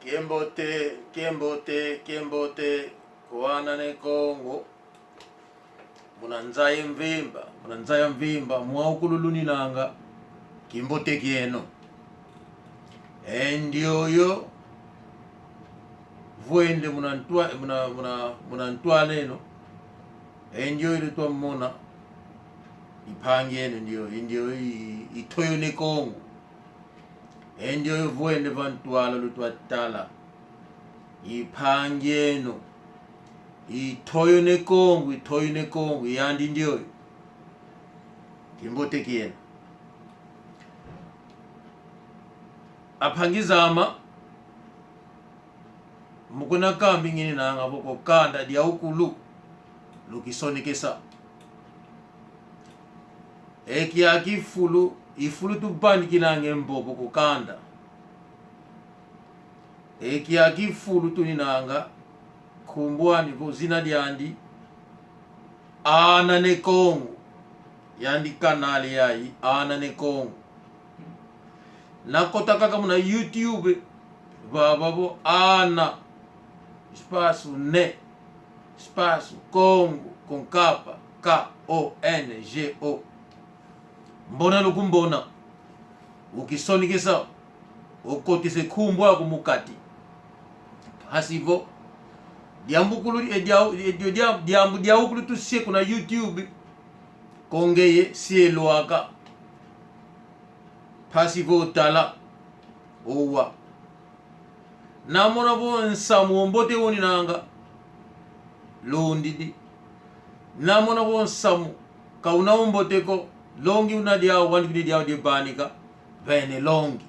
Kiembote kuana ne Kongo munanzaya mvimba mwaukululuni nanga kimbote kieno endioyo vuende munantwa neno endioyo litwa mmona ipangiene ndio itoyo ne Kongo endioyo vuende vantwala lutwa tala ipangieno itoyo ne Kongo yandi ndioyo kimbote kieno apangizama mukuna kambi ngini nanga boko kanda dia ukulu lukisonikesa ekia ifulu tupandi kinange mbobo kukanda ekia kifulu tuninanga kumbwani kuzina diandi ana ne Kongo yandi kanali yayi ana ne Kongo nakotaka kama na YouTube bababo ana espaço ne espaço Congo com capa Kongo mbona lukumbona ukisonikesa ukotise kumbwa kumukati hasivo diambukulu diambukulu tusie kuna YouTube kongeye sielwaka pasivo tala owa namona bo nsamu mbote woni nanga londidi namona bo nsamu kauna mbote ko longi unadia wandi dia de banika bene longi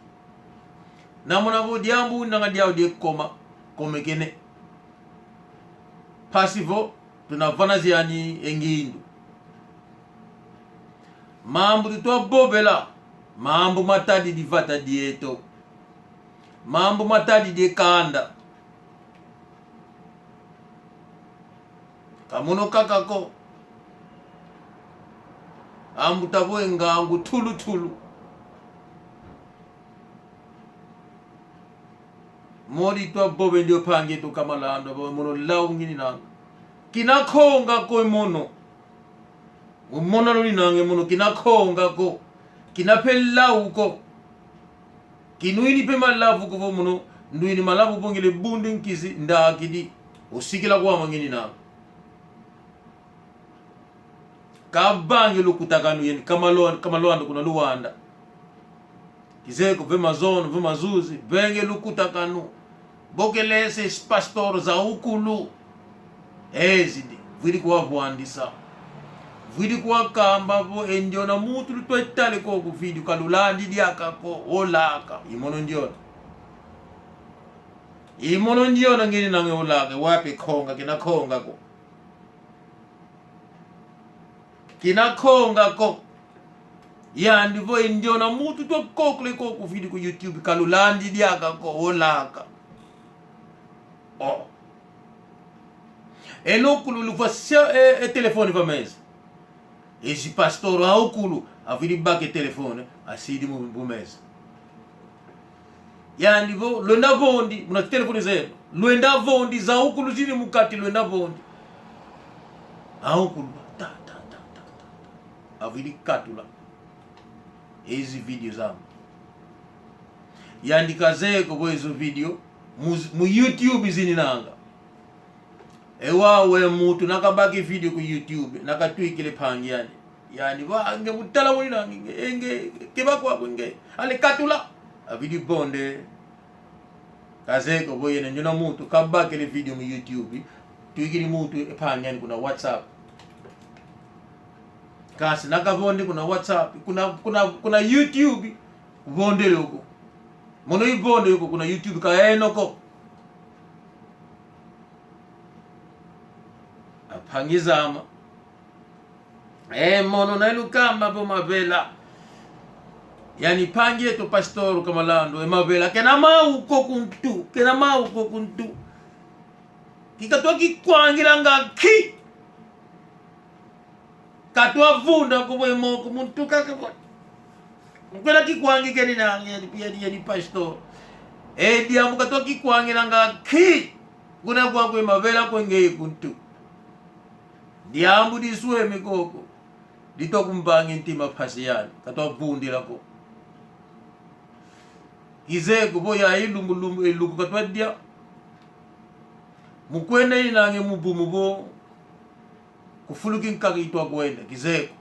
namona bo diambu nanga dia de komekene pasivo tunavana ziani engindu mambu tutwa bobela mambo matadi divata dieto mambo matadi de kanda kamono kakako ambu tabo engangu tulu mori to bobe ndio pange to kamalando bo mono laungini nanga kinakonga ko mono umona luni nange mono kinakonga ko kinapela uko kinuini pe malavu ko muno nduini malavu bongile bunde nkizi ndakidi usikila kwa mangini na kabange lukutakanu yeni kamalwanda kuna luwanda kizeko vema zone vema zuzi benge lukutakanu bokelese pastor za ukulu ezidi vili kwa bwandisa vili kwa kamba bo endiona mutu lutwetale ko ku video kalulandi diaka ko olaka imono ndiona ngini nange olaka wapi konga kinakonga ko yandi vo endiona mutu to kokle ko ku video ku YouTube kalulandi diaka ko olaka enokulu lufasia telefone va mesa esse pastor aukulu aviri bake telefone asidi mu mesa yani vo lwenda vondi muna telefone zenu lwenda vondi za ukulu zini mukati lwenda vondi aukulu ta aviri katula ezi video zamu yandika zeko kwa hizo video mu YouTube zini nanga ewawe mutu nakabaki video ku YouTube nakatwikile pangi yani wange mutala woni nange enge kebako nge ale katula a video bonde kazeko boyene njona mutu kabaki le video mu YouTube twikili mutu pangi kuna WhatsApp kasi nakabonde kuna WhatsApp kuna YouTube bonde loko mono ibonde yuko kuna YouTube ka enoko apangizama mono na lukamba po mavela yani pangie to pastor kamalando mavela kena mauko kuntu kikatwa kikwangira ngaki katwa vunda ko moko muntu kakabo Mkwela kikwangi keni na yani pastor diambu katoki kwangira nga ki kuna kwa kwe mavela kwenge kuntu diambu disue mikoko ditokumbangi ntima pasiyani katoa vundira ko izeko boya ilumbu iluku katwa dia mukwene inange mubumu bo kufuluki nkaki itwa kwenda kizeko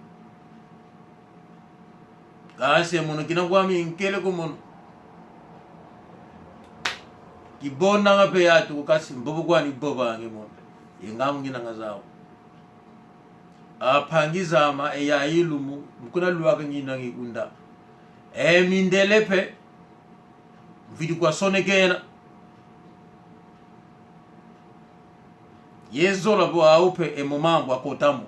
kasi mono kina kwami nkele ko mono kibona ngape yatu kasi mbobo kwani boba nge mono ingamu ngina ngazao apangizama eya ilumu mukuna luwaka ngina ngikunda mindelepe mvidi kwa sonekena yezola bo aupe momambo akotamu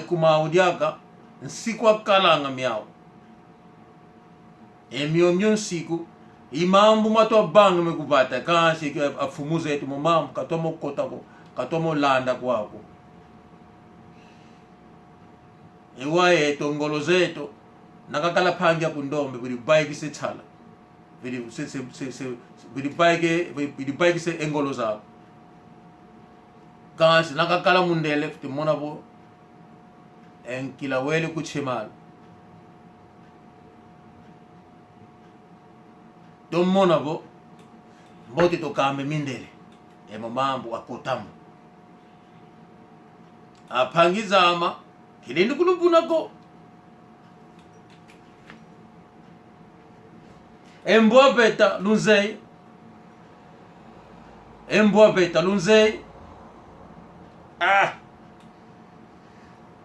kuma udiaka nsikwa kalanga miao mionyo nsiku imambu mato banga mekupata kasi afumuze etu momambo katomo kotako katomo landa kwako ewa eto ngolo zeto nakakala panja kundombe budi bike se chala budi bike se engolo zabo kasi nakakala mundele futi mona bo enkila wele kuchemala to mona bo mboti to kambe mindele mamambo akotamu apangizama kilindi kulubunako embwa beta lunzei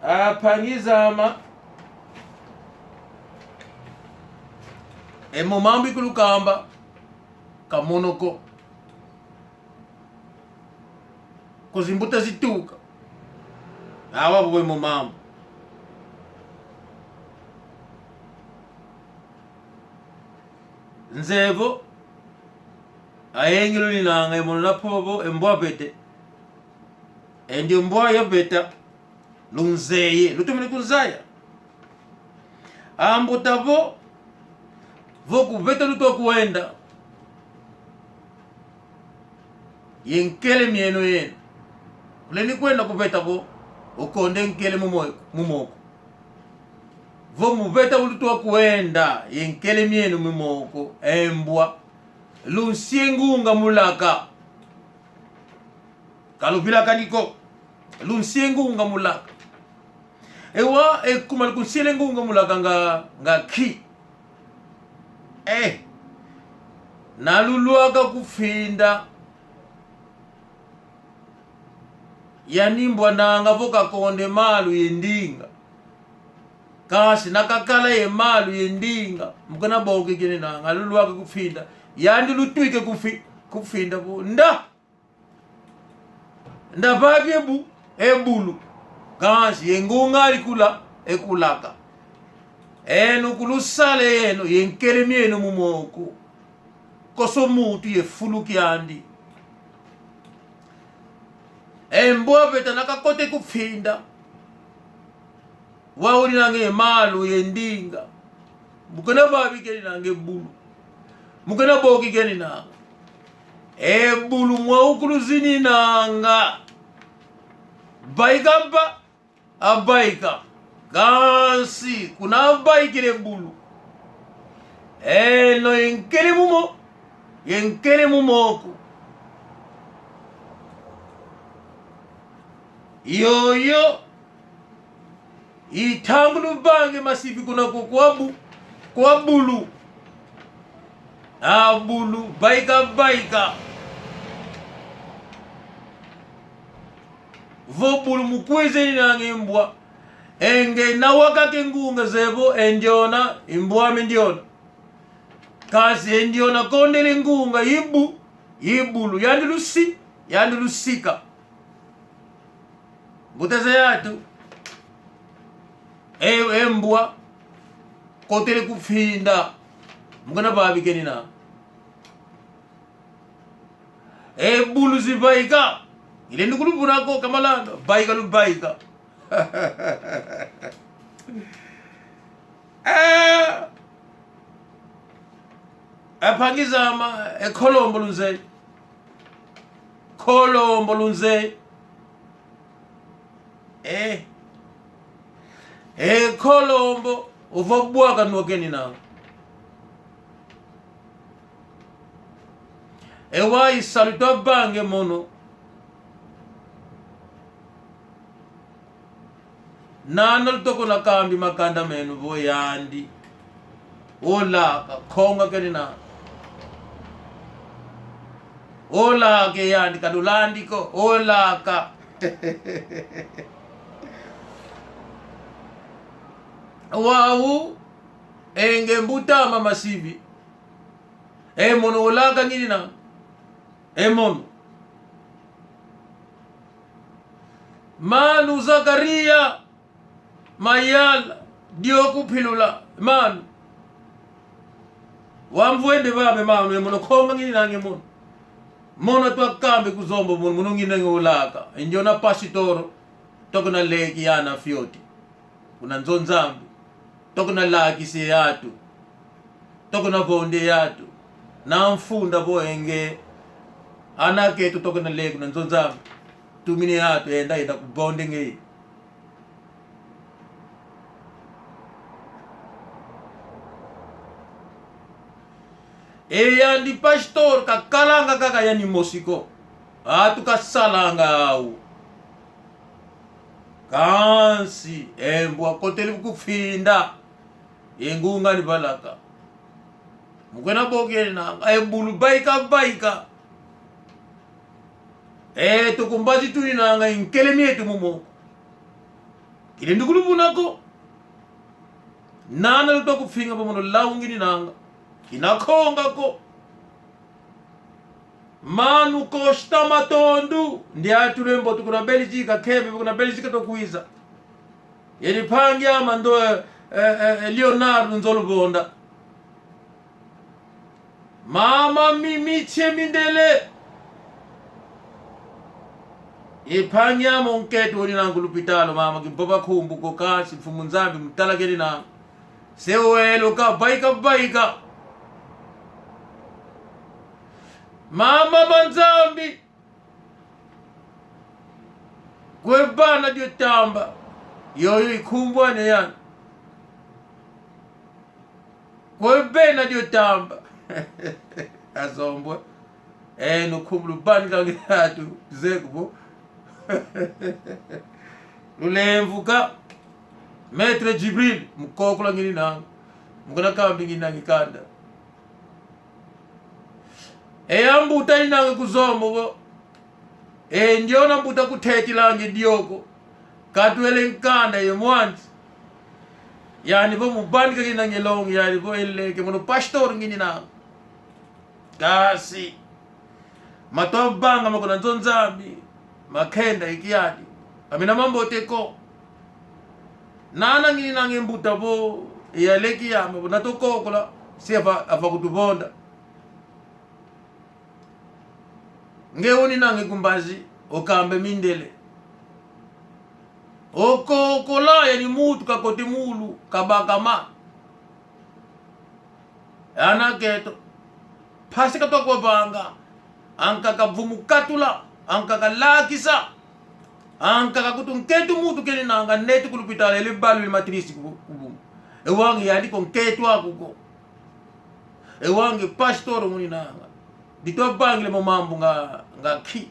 apangizama momambo ikulukamba kamonoko kuzimbuta zituka awa bwe momambo nzevo ayengilo linanga emono na pobo embwa bete endi mbwa ya beta lunzeye lutumile kunzaya ambutavo voku beta luto kuenda yenkele mieno yenu kuleni kwenda kubeta vo ukonde nkele mumoko vo mubeta luto kuenda yenkele mienu mumoko embwa lunsiengunga mulaka kalubila kaniko lunsiengunga mulaka ewa kumali kunsiengunga mulaka nga ki naluluaka kufinda yanimbwa nanga voka konde malu yendinga kasi nakakala ye malu yendinga mukana boke kene nanga luluaka kufinda yandi lutwike kufinda bo nda bage ebulu kasi yengunga alikula ekulaka nukulusale yeno yenkele mienu mumoko koso mutu yefuluki andi embwa beta nakakote kufinda wauli nange malu yendinga mukana babi keni nange bulu mukana boki keni nanga bulu mwaukulu nanga baika abaika gansi kuna baikile bulu no yenkele mumoko yoyo itangulu bange masifi kuna kwa bulu bulu baika vo bulu mukweze nange mbwa enge nawaka kengunga zebo endiona imbwame ndiona kasi endiona kondele ngunga yibulu yandi lusika mbuteze yatu embwa kotele kufinda mukana babi keni na bulu zibaika ile ndikulubunako kamalanda baika lubaika Apangizama ekolombo lunze. Kolombo lunze. Kolombo uvabwaga nwakeni na. Ewa saluto bange mono. Nanal toko na kambi makanda menu vo yandi. Olaka konga keni na. Olaka yandi kadulandi ko olaka. Wau enge mbuta mama sivi. Mono olaka ngini na. Mono. Manu Zakaria Mayala Dioku pilula manu. Wamvuende vabe manu mono konga ngini nange mono. Mono tua kambe kuzombo mono ngine ngolaka. Njona pasitoro toko na leki yana fioti. Kuna nzonzambi. Toko na laki se yatu. Toko na vonde yatu. Na mfunda boenge. Anake tu toko na leki na nzonzambi. Tumine yatu enda kubonde nge. Yandi pastor kakalanga kaka yani mosiko. Atu kasalanga au. Kansi mbwa koteli kufinda. Yengunga ni balaka. Mukena boke na bulu baika. Tukumbazi tuni nanga inkelemi etu mumo. Kile ndukulu bunako. Nana luto kufinga pamono laungi ni nanga. Kinakonga ko. Manu kosta matondu. Ndiatu lembo tukuna Belgica kebe tukuna Belgica tokuiza. Yeni pangi ama ndo Leonardo nzolu bonda. Mama mimiche mindele. Ipangi ama unketu wani nangu lupitalo mama kimpapa kumbu kokasi fumunzambi mtala geni na. Sewelo ka baika. Mama manzambi. Kwe bana diyo tamba. Yoyo ikumbwa ne yan. Kwe bena diyo tamba. Azombwe. Nukumblu bani kange hatu. Zekubo. Lulemvuka. Maître Jibril. Mukokula ngini nanga. Mukona kambi ngini nangi kanda. Mbuta inange kuzombo. Ndiona mbuta kuteti lange dioko. Katuele nkanda ye mwanzi. Yani vo mubandika kina ngelongi. Yani vo eleke. Mono pastor ngini na. Kasi. Matobanga makona nzonzambi. Makenda ikiadi. Amina mambo teko. Nana ngini nange mbuta vo. Yaleki yama. Natoko kola. Siya kutubonda. Ngeuni nange kumbazi okambe mindele. Oko kola yani mutu kakoti mulu kabakama. Ana keto. Pasi kato kwa banga. Anka kavumukatula. Anka kalakisa. Anka kakutunketu mutu keni nanga netu kulupitala. Ele balu ili matrisi kubumu. Ewangi yali konketu akuko. Ewangi pastoro muni nanga. Dito bangle mo mambo nga ki.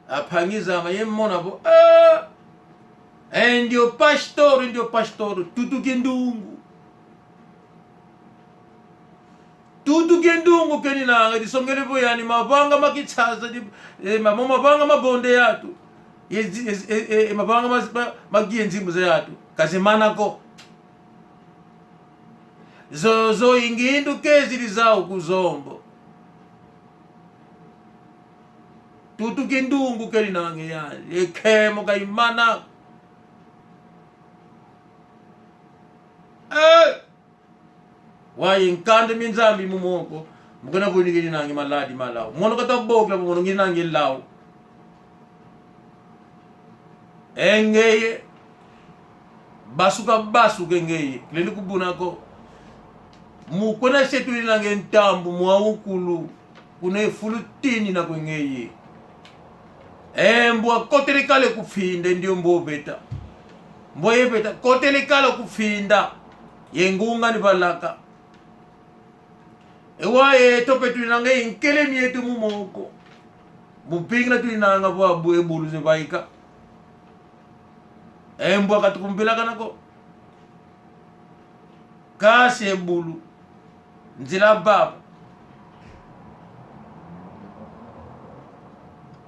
Apangiza mayemona bo. Ndio pastor tutu gendungu. Tutu gendungu keni nanga disongele bo yani mabanga makitsaza mabanga mabonde yatu. Mabanga magienzi muze yatu. Kazimana ko. Zozo ingindu kezili zao kuzombo. Tutu kindungu keli nange yani. Ekemo kaimana. Wae nkande minzambi mumoko. Mukona buni keli nange maladi malaw. Mono kata bokla mono ngini nange law. Engeye. basuke ngeye kileni kubunako mukona setu ilange ntambu mwaukulu kuna fulutini na kwengeye mbwa kotelekale kufinde ndio mbobeta mboyebeta kotelekale kufinda yengunga ni balaka ewaye tope tulinanga inkelemi yetu mumoko mupinga tulinanga bwa ebulu zebaika mbwa katukumpila kanako kasi ebulu nzila baba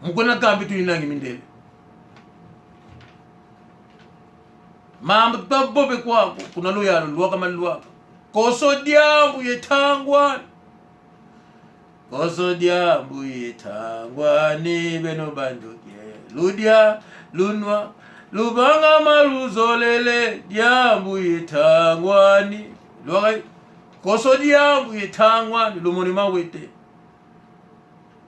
mukona kambi tulinangi mindele mambo tabobe kwako kuna luyalo luwaka maluwaka koso dyambu yetangwani koso dyambu yetangwani beno bandoke ludya lunwa lubanga maluzolele dyambu yetangwani luwaka koso dyambu yetangwani lumoni mawete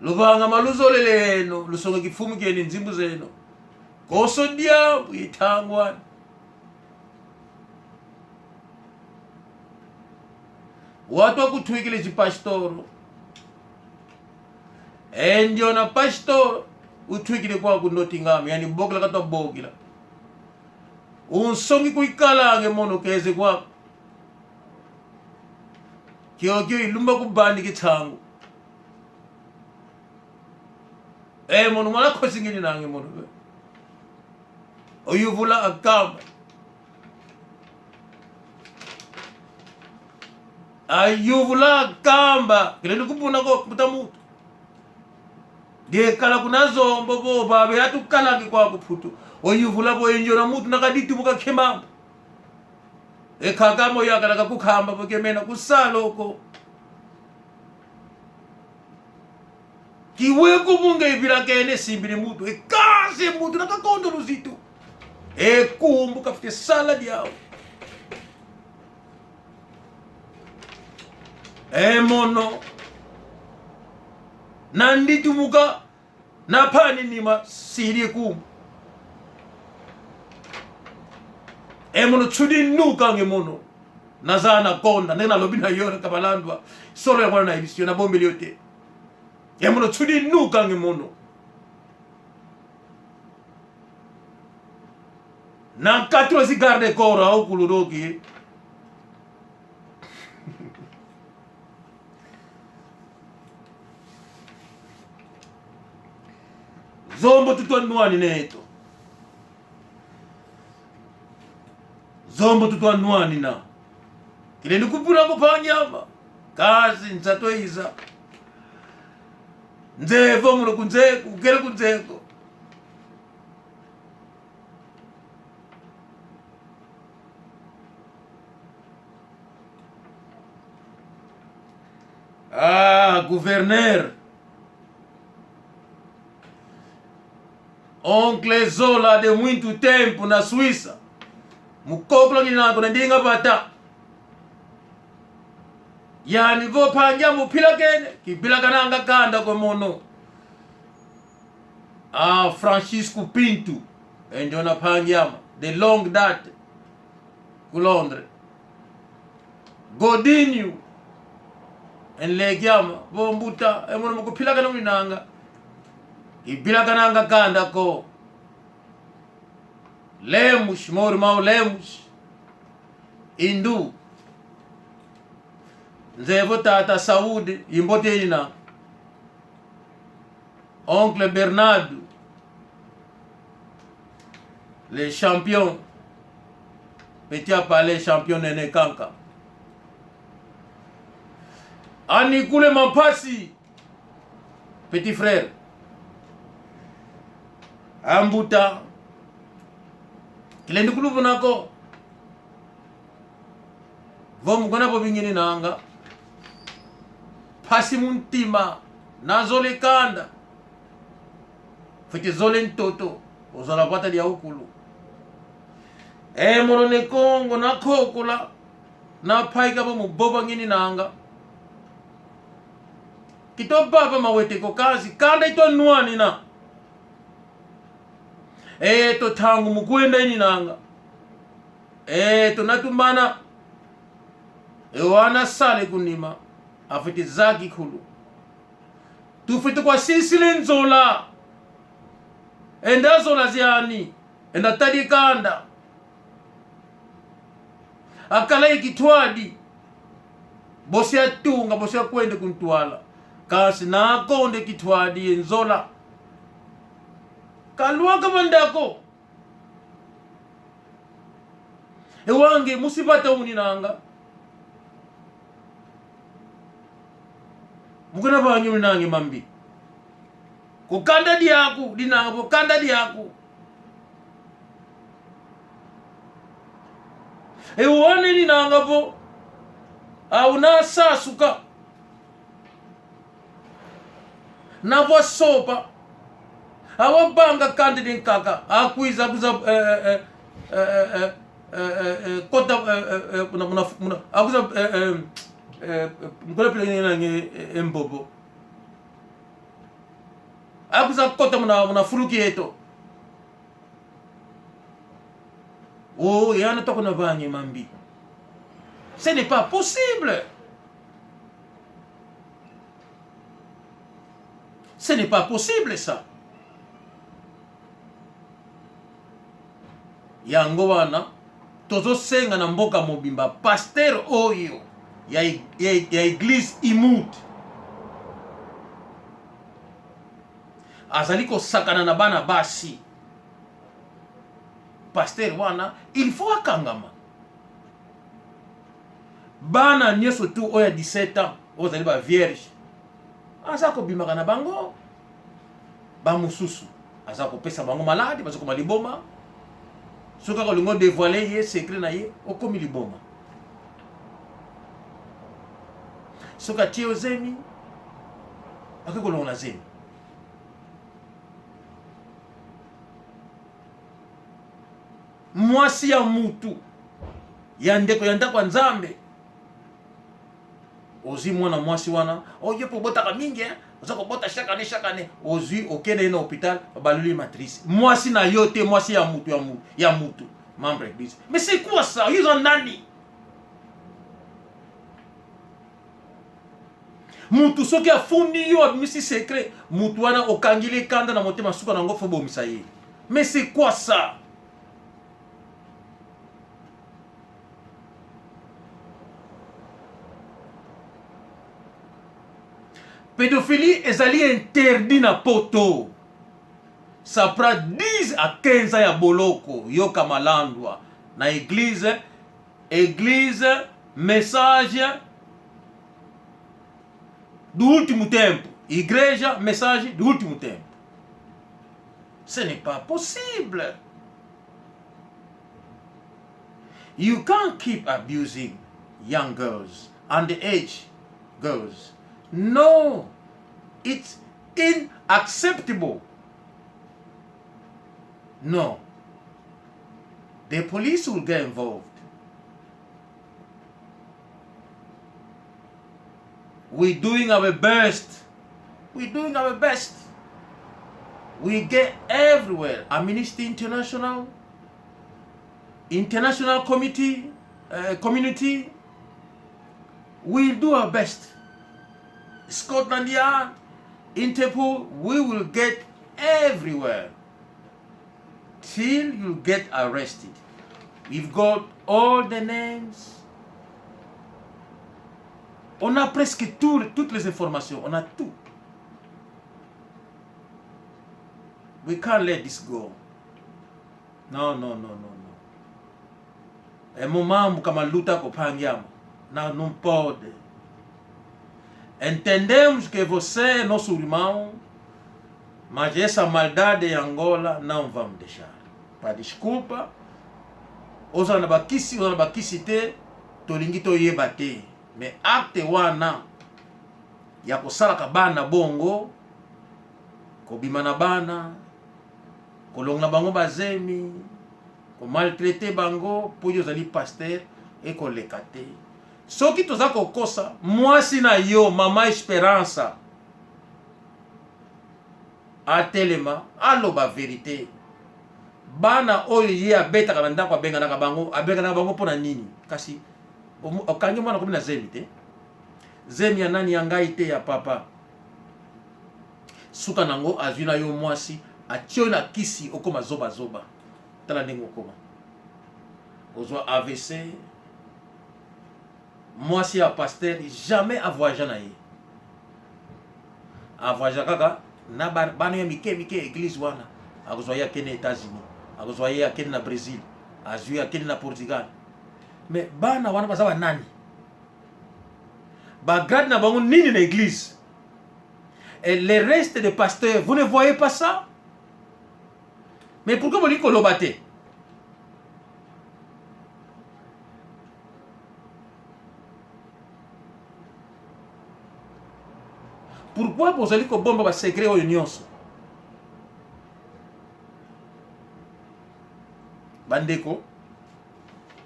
lubanga maluzolele eno lusonga kifumu keni nzimbu zeno koso dyambu yetangwani watu wakutwikile chipastoro ndio na pastoro utwikile kwa kundotingama yani bogla katwa bogila unsongi kuikalange mono keze kwa kyo ilumba kubandi kitangu mono mwana kosingini nange mono oyuvula akamba ayuvula kamba kileni kupuna ko kutamutu de kala kunazombo bo babe atukala kwa kuputu oyuvula bo enjona mutu nakaditi muka khemamba ekagamo yakala kukhamba bokemena kusaloko kiwe kumunga ibira kene simbiri mutu ekase mutu nakakondo luzitu ekumbu kafite salad yao mono nanditi muka napani nima siri kum mono chudi nuka nge mono nazana konda nena lobina yora kabalandwa solo ya mwana na ibisio na bombe liote mono chudi nuka nge mono na katro si garde kora au kuluroki zombo tutwanuani neto zombo tutwanuani na kile nikupula kupanyama kazi nsatoiza nzevo muno kunzeko kukele kunzeko gouverneur Oncle Zola de muito tempo na Suíça. Mukopla kinako ndinga pata. Yani vo panja mupila kene kipila kananga kanda kwa mono. Francisco Pinto ndio na panjama de long date ku Londres. Godinho enlegiama vo mbuta emono mukupila kana winanga ibila kananga kanda ko Lemos mormau Lemos Indu nzevo tata Saúde imboteina oncle Bernardo les champions petit palais champion nene kanka ani kule mapasi petit frère ambuta kilendi kulubu nako vomu kona po bingini nanga pasi muntima na zole kanda fiti zole ntoto ozola pata dia ukulu mono ne Kongo na kokula na paika po muboba ngini nanga kito baba mawete ko kazi kanda ito nuani na to tangu mukwenda ini nanga tonatumbana wana sale kunima afite zaki khulu tufite kwa sisile nzola enda zola ziani enda tadikanda akala ikitwadi bosi atunga bosi akwende kuntwala kasi nakonde kitwadi enzola kalwa kamandako ewange musibata uninanga mukana banyu nange mambi kukanda diaku dinanga kukanda diaku ewane dinanga po au na sasuka na vo sopa awa banga kandi din kaka akuiza kuza kota muna akuza mkola pele nange embobo akuza kota muna furuki eto oh yana toko na banye mambi. Ce n'est pas possible. Ce n'est pas possible ça. Yango wana tozo senga na mboka mobimba pasteur oyo ya église imut azali ko sakana na bana basi. Pasteur wana il faut akangama bana nyeso tu oya 17 ans ozali ba vierge aza ko bimaka na bango ba mususu aza ko pesa bango malade bazo ko maliboma soka ko lingo dévoiler ye secret na ye okomi liboma soka tio zemi akiko lona zemi mwasi ya mutu ya ndeko ya ndako nzambe ozi mwana mwasi wana oye po botaka mingi oza ko bota chaque année ozwi okende na hôpital baluli matrice mwasi na yote mwasi ya mutu membre église. Mais c'est quoi ça? Ils ont nani mutu soki afundi yo abimisi secret mutu wana okangili kanda na motema suka nango fo bomisa ye. Mais c'est quoi ça? Pédophilie ezali interdit na poto. Ça prend 10 à 15 ans ya boloko yoka malandwa na église message do último tempo. Igreja message do último tempo. Ce n'est pas possible. You can't keep abusing young girls, underage girls. No, it's unacceptable. No, the police will get involved. We're doing our best. We're doing our best. We get everywhere. Amnesty International, international community, we'll do our best. Scotland Yard, Interpol, we will get everywhere till you get arrested. We've got all the names. On a presque toutes les informations. On a tout. We can't let this go. No. É momento kama luta kupangiamo. Não pode. Entendemos que você é nosso irmão, mas essa maldade em Angola não vamos deixar. Para desculpa, os anabakisi te, tolingi to ye bate. Me acte wana ya kosala kabana bongo, kobima na bana, kolonga bango bazemi, ko maltraiter bango, po yo zali pasteur et ko lekate. Soki toza kokosa mwasi na yo mama Esperança atelema aloba vérité bana oyo ye abeta kana ndako abenga na bango pona nini kasi okangi mwana komi na zemi te zemi ya nani ya ngai te ya papa suka nango azwi na yo mwasi atio na kisi okoma zoba tala ndenge okoma ozwa AVC mwasi ya pasteur jamais avoyage na ye avoyage kaka na bana ya mike église wana akozwa ye akende États-Unis akozwa ye akende na Brésil azwi akende na Portugal mais bana wana baza banani bagrade na bango nini na église et les restes des pasteurs vous ne voyez pas ça mais pourquoi vous dites koloba te pourquoi bozali kobomba ba secret oyo nyonso bandeko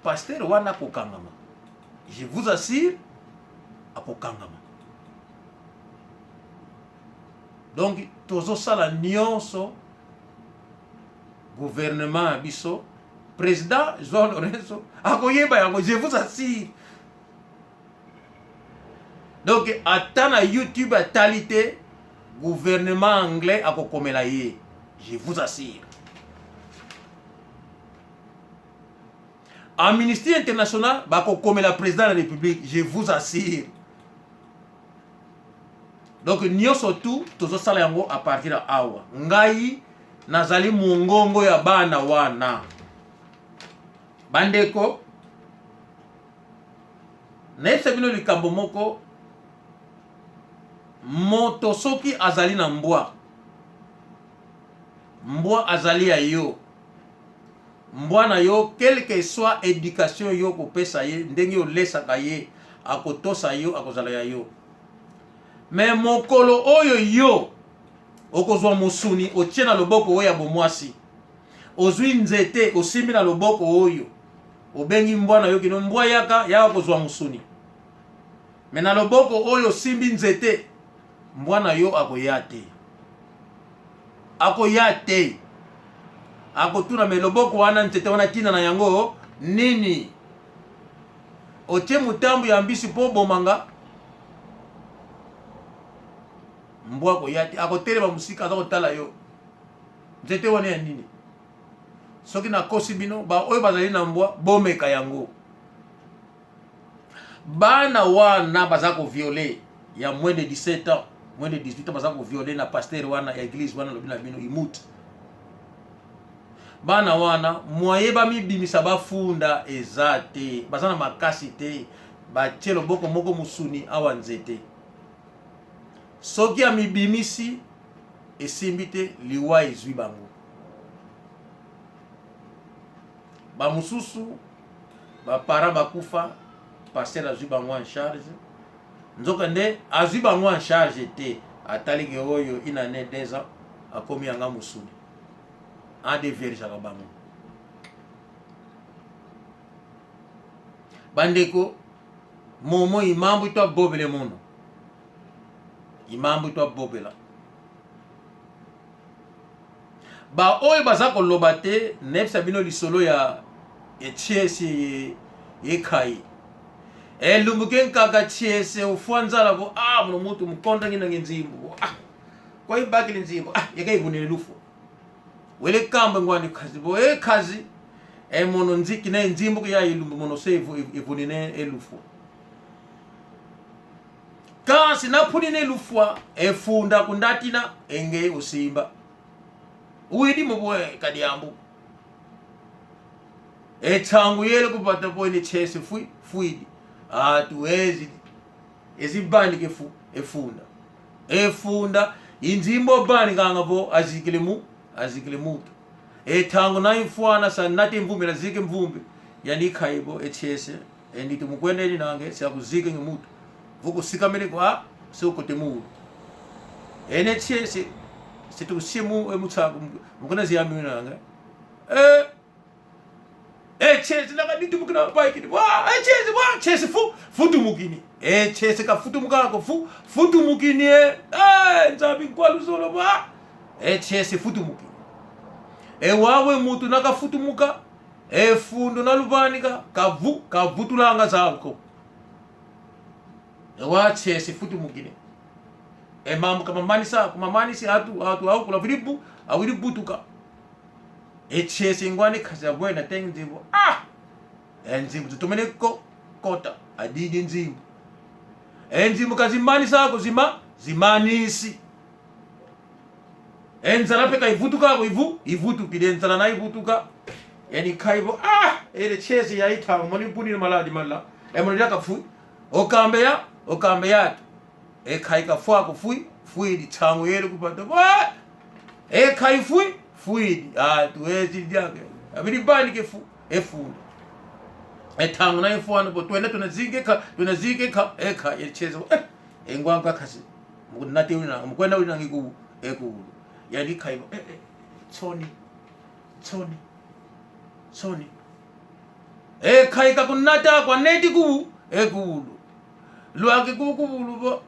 pasteur wana kokangama je vous assure akokangama donc tozo sala nyonso gouvernement biso président João Lourenço akoyeba yango je vous assure donc ata na YouTube atalité gouvernement anglais akokomela ye je vous assure Amnesty International bakokomela président de la République je vous assure donc nyonso tout tozosala yango à partir de awa ngai nazali mongongo ya bana wana bandeko nayebisa bino likambo moko moto soki azali na mbwa azali ya yo mbwa na yo quelle que soit éducation yo kopesa ye ndenge olesaka ye akotosa yo akozala ya yo mais mokolo oyo yo okozwa musuni otie na loboko oyo ya bomwasi ozwi nzete osimbi na loboko oyo obengi mbwa na yo kino mbwa yaka kozwa musuni mais na loboko oyo osimbi nzete mbwa na yo akoya te akotuna me loboko wana nzete wana tina na yango nini otie mutambu ya mbisi po bomanga mbwa akoya te akotelema musika aza kotala yo nzete wana ya nini soki nakosi bino oyo bazali na mbwa bomeka yango bana wana baza koviole ya moins de 17 ans moins de 18 ans baza koviole na pasteur wana ya église wana lobi na bino imut bana wana moye bamibimisa bafunda eza te baza na makasi te batie loboko moko musuni awa nzete soki amibimisi esimbi te liwa ezwi bango bamususu bapara bakufa pasteur azwi bango en charge nzoka nde azwi bango en charge te ataliki oyo inane 2 ans akomi yanga musuni adeverisaka bango bandeko momo imambu ito abobele mono imambu ito abobela ba oyo baza koloba te nayebisa bino lisolo ya etiesi yekai elumbuke nkaka tiese ufua nzala bo muno mutu mukonda ngina ngenzimbu kwa ibakile nzimbu yakaivunile lufu wele kambe ngwani kazi bo kazi mono nziki na nzimbu ya ilumbu mono sevu ivunine elufu kasi napuline elufwa efunda kundatina enge usimba uidi mubwe kadiambu etangu yele kupata poine chese fuidi atuwezi ezibani kefu efunda inzimbo bani ngangabo azikile mutu etangu na imfwana sanati mvumbi na zike mvumbi yani kaibo echese endito mukwende ni nange siakuzike ngemutu vuko sikamele kwa sokote mu ene chese situsimu emutsaku mukona ziyami nanga chese nanga nitumukina bike chese futu mukini chese ka futu mukako futu mukini nzabi kwa luzolo ba chese futu mukini wawe mutu nakafutumuka fundo naluvanika kavutulanga zako wachese futumukine mamu kamamanisi hatu au kula vilibutuka chese ngwani kazabwena tenzibo enzimu tutumeneko kota adidi nzimu enzimu kazimani sako zimanisi enzala peka ivutukako ivutukile enzala na ivutuka yani kaibo ele chese ya itamu moni punile maladi mala emonilaka fui okambe yatu kaika fuako fuidi tangu yele kupata kai fuidi tuwezi dyake abili bani ke efundo tangu na ifuano bo twende tunazike eka yecheza engwanga kasi nati una mkwenda uli nangiku ekulu yani kaibo Sony kaika kunata kwa neti ku ekulu lwake kubulu bo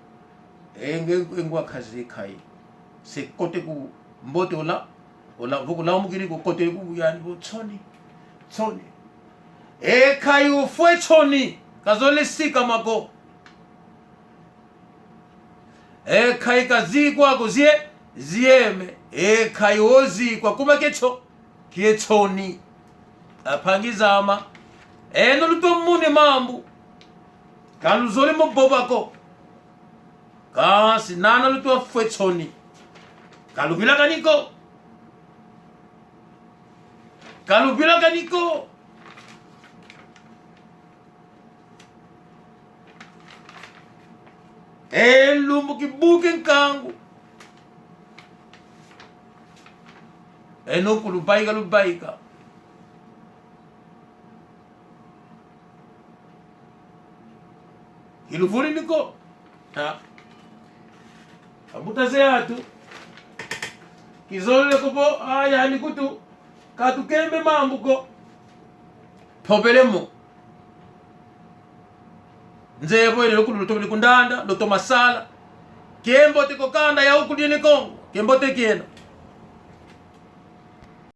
engwa kazi kai se kote ku mbote ola vukula mukiri ku kote ku yani bo Sony kai ufwe Sony kazole sika mako kai kazikwa zieme kai ozi kwa kuma kie Sony apangizama eno luto mune mambu kaluzole mobobako kasi nana luto afwe Sony kalubila kaniko lumbu kibuke nkangu eno kulubaika iluvuni niko abutaze atu kizole kopo yani kutu katukembe mambuko pobelemo nzebo ile lokulu lutobili kundanda loto masala kembo tiko kanda ya ukudini Kongo kembo tekena